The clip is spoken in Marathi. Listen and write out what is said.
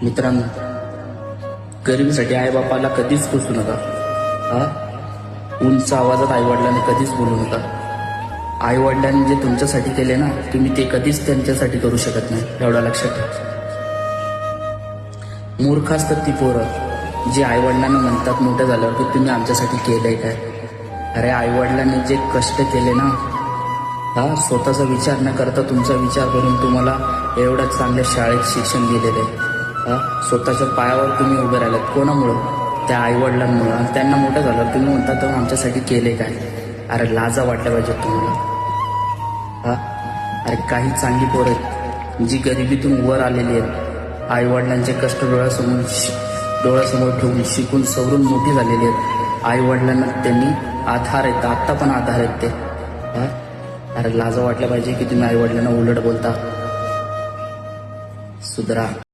मित्रांनो, गरिबीसाठी आईबापाला कधीच पुसू नका. उंच आवाजात आईवडिलांनी कधीच बोलू नका. आईवडिलांनी जे तुमच्यासाठी केले ना, तुम्ही ते कधीच त्यांच्यासाठी करू शकत नाही, एवढा लक्षात ठेवा. मूर्ख असतात ती पोरं जे आईवडिलांना म्हणतात मोठं झाल्यावर की तुम्ही आमच्यासाठी केलंय काय. अरे आईवडिलांनी जे कष्ट केले ना, स्वतःचा विचार न करता तुमचा विचार करून तुम्हाला एवढ्या चांगल्या शाळेत शिक्षण दिलेलं आहे. स्वतःच्या पायावर तुम्ही उभे राहिलात. कोणामुळं? त्या आईवडिलांमुळं. आणि त्यांना मोठं झाल्यावर तुम्ही म्हणता तर आमच्यासाठी केले काय. अरे लाजा वाटल्या पाहिजेत तुम्हाला. अरे काही चांगली पोरं आहेत जी गरिबीतून वर आलेली आहेत, आईवडिलांचे कष्ट डोळ्यासमोर ठेवून शिकून सवरून मोठी झालेली आहेत. आईवडिलांना त्यांनी आधार आहेत, आत्ता पण आधार आहेत ते. अरे लाजा वाटल्या पाहिजे की तुम्ही आईवडिलांना उलट बोलता. सुधरा.